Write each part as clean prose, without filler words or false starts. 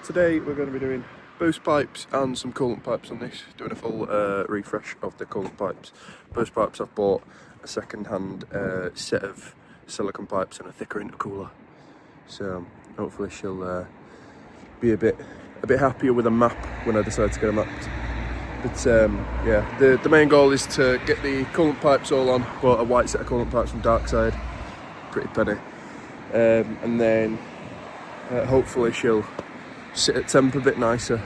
Today we're going to be doing boost pipes and some coolant pipes on this, doing a full refresh of the coolant pipes. Boost pipes, I've bought a second-hand set of silicone pipes and a thicker intercooler, so hopefully she'll be a bit happier with a map when I decide to get her mapped. But yeah, the main goal is to get the coolant pipes all on. Bought a white set of coolant pipes from Darkside, pretty penny, and then hopefully she'll sit at temp a bit nicer.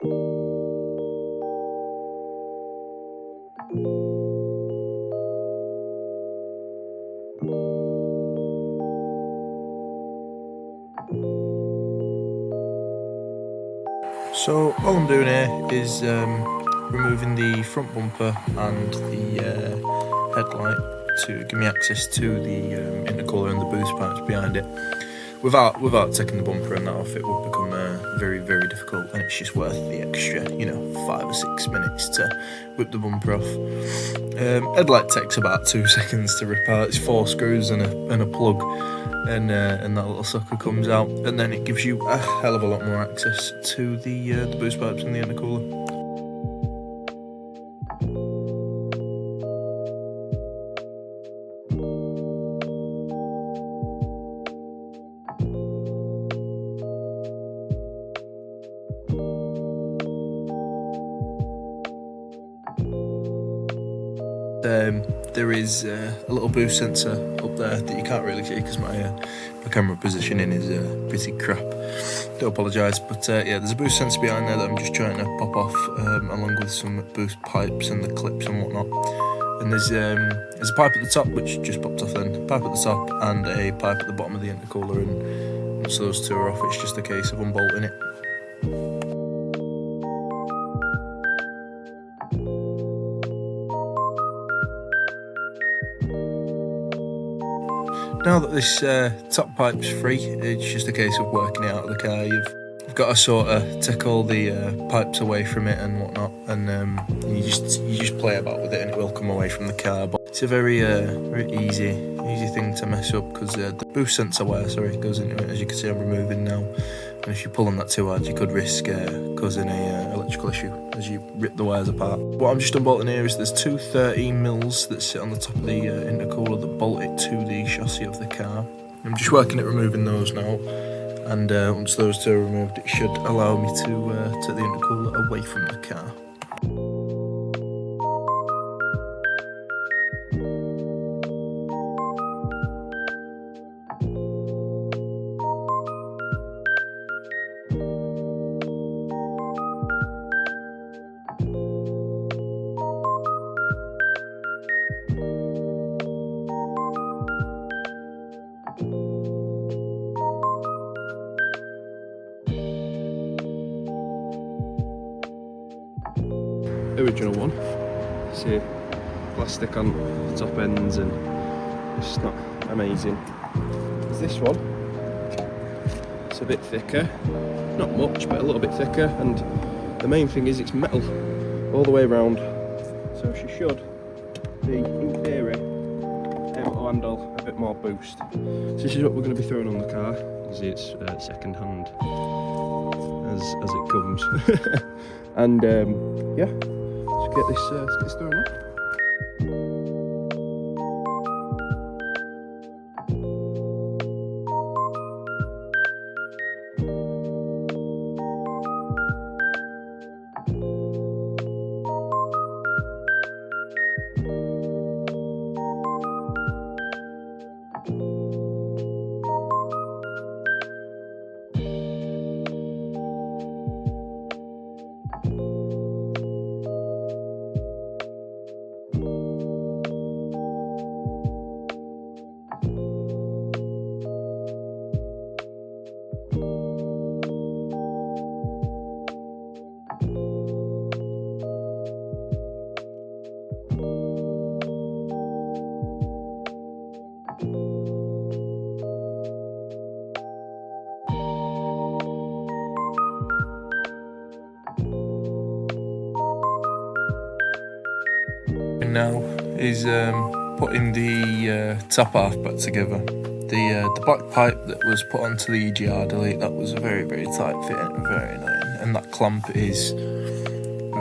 So all I'm doing here is removing the front bumper and the headlight to give me access to the intercooler and the boost pipes behind it. Without taking the bumper and that off, it would become very, very difficult, and it's just worth the extra, 5 or 6 minutes to whip the bumper off. Headlight takes about 2 seconds to rip out. It's 4 screws and a plug, and that little sucker comes out, and then it gives you a hell of a lot more access to the boost pipes and the intercooler. There is a little boost sensor up there that you can't really see because my camera positioning is pretty crap. Do apologise, but yeah, there's a boost sensor behind there that I'm just trying to pop off, along with some boost pipes and the clips and whatnot. And there's a pipe at the top which just popped off then, a pipe at the top and a pipe at the bottom of the intercooler, and once those two are off, it's just a case of unbolting it. Now that this top pipe's free, it's just a case of working it out of the car. You've got to sort of take all the pipes away from it and whatnot, and you just play about with it, and it will come away from the car. But it's a very easy thing to mess up because the boost sensor wire, goes into it. As you can see, I'm removing now, and if you pull on that too hard, you could risk causing a electrical issue as you rip the wires apart. What I'm just unbolting here is there's two 13mm that sit on the top of the intercooler that bolt it to the chassis of the car. I'm just working at removing those now, and once those two are removed, it should allow me to take the intercooler away from the car. Original one. See, plastic on the top ends, and it's not amazing. There's this one. It's a bit thicker, not much, but a little bit thicker, and the main thing is it's metal all the way around, so she should be, in theory, able to handle a bit more boost. So this is what we're going to be throwing on the car. You see, it's second hand as it comes. And yeah, let's get this thrown off. Now is putting the top half back together. The black pipe that was put onto the EGR delete, that was a very, very tight fit and very annoying. and that clamp is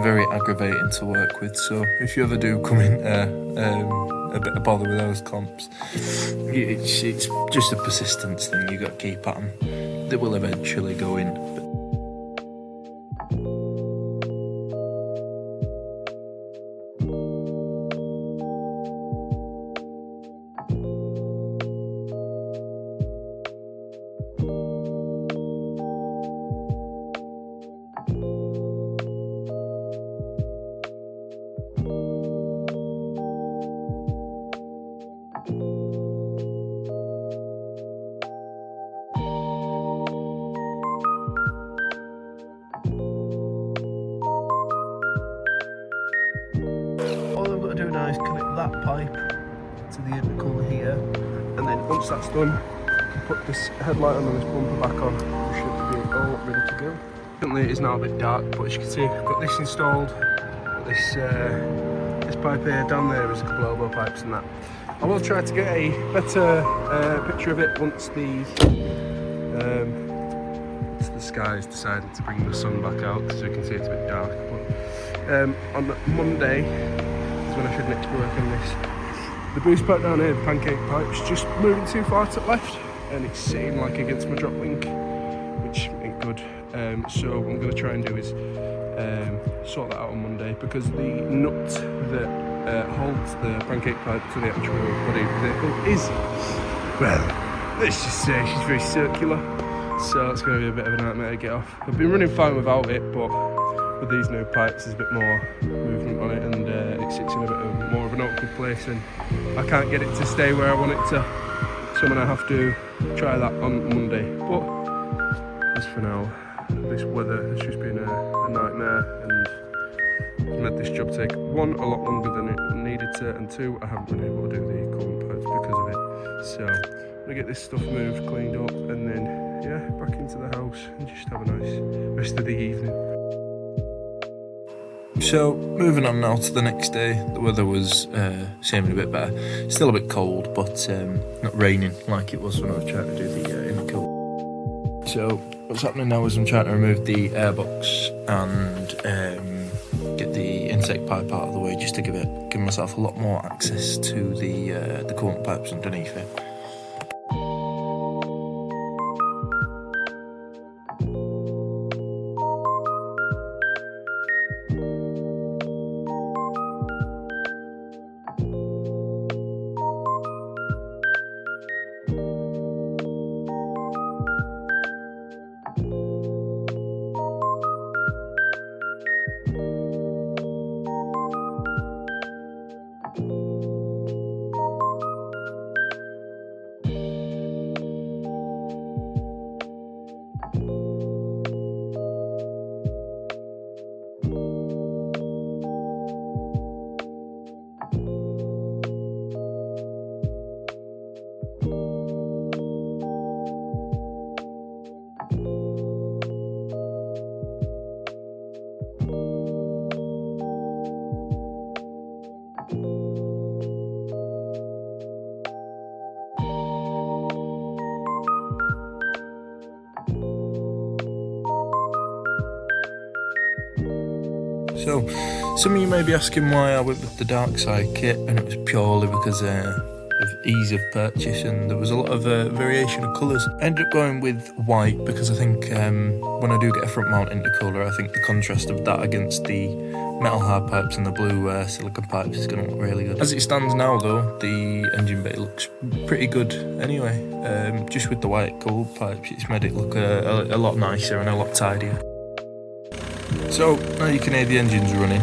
very aggravating to work with. So if you ever do come into a bit of bother with those clamps, it's just a persistence thing. You got to keep at them. They will eventually go in. All I've got to do now is connect that pipe to the intercooler here, and then once that's done, I can put this headlight on and this bumper back on. We should be all ready to go. Currently it is now a bit dark, but as you can see, I've got this installed. Got this pipe here. Down there is a couple of elbow pipes and that. I will try to get a better picture of it once the sky's decided to bring the sun back out, so you can see it's a bit dark. But on Monday is when I should next be working on this. The boost pipe down here, the pancake pipe's just moving too far to the left, and it's sitting like against my drop link, which ain't good. So what I'm going to try and do is sort that out on Monday, because the nut that holds the pancake pipe to the actual body of the vehicle is, well, let's just say she's very circular, so it's going to be a bit of a nightmare to get off. I've been running fine without it, but with these new pipes there's a bit more movement on it, and it sits in a bit more of an awkward place, and I can't get it to stay where I want it to, so I'm going to have to try that on Monday. But as for now, this weather has just been a nightmare, and it's made this job take, one, a lot longer than it needed to, and two, I haven't been able to do the coolant pipes because of it. So I'm going to get this stuff moved, cleaned up, and then yeah, back into the house and just have a nice rest of the evening. So moving on now to the next day. The weather was seeming a bit better. Still a bit cold, but not raining like it was when I was trying to do the intercooler. So what's happening now is I'm trying to remove the airbox and get the intake pipe out of the way, just to give myself a lot more access to the coolant pipes underneath it. So, some of you may be asking why I went with the dark side kit, and it was purely because of ease of purchase, and there was a lot of variation of colours. I ended up going with white because I think when I do get a front mount intercooler, I think the contrast of that against the metal hard pipes and the blue silicone pipes is going to look really good. As it stands now though, the engine bay looks pretty good anyway. Just with the white gold pipes, it's made it look a lot nicer and a lot tidier. So now you can hear the engines running.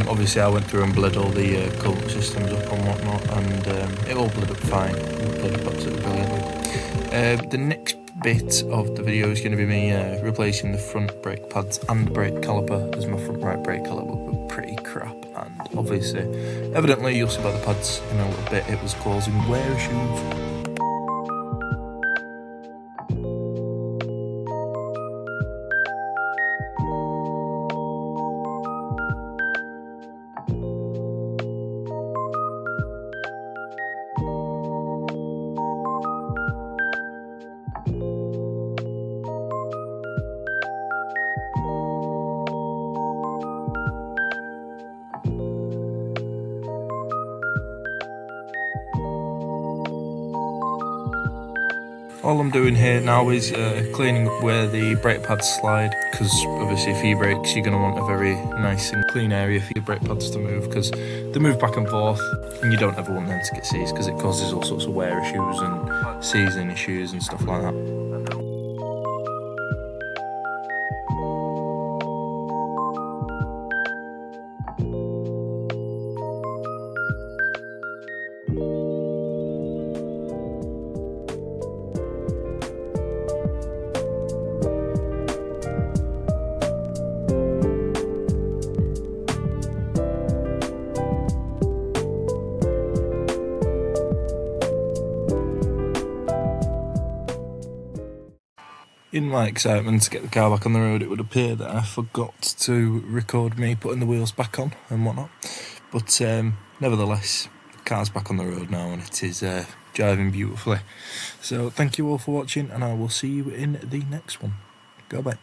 Obviously I went through and bled all the coolant systems up and whatnot, and it all bled up fine. It bled up absolutely brilliantly. The next bit of the video is going to be me replacing the front brake pads and brake caliper, as my front right brake caliper were pretty crap, and obviously, evidently you'll see by the pads in a little bit, it was causing wear issues. all I'm doing here now is cleaning up where the brake pads slide, because obviously if you brakes you're going to want a very nice and clean area for your brake pads to move, because they move back and forth and you don't ever want them to get seized, because it causes all sorts of wear issues and seizing issues and stuff like that. In my excitement to get the car back on the road, it would appear that I forgot to record me putting the wheels back on and whatnot. But nevertheless, the car's back on the road now and it is driving beautifully. So thank you all for watching, and I will see you in the next one. Goodbye.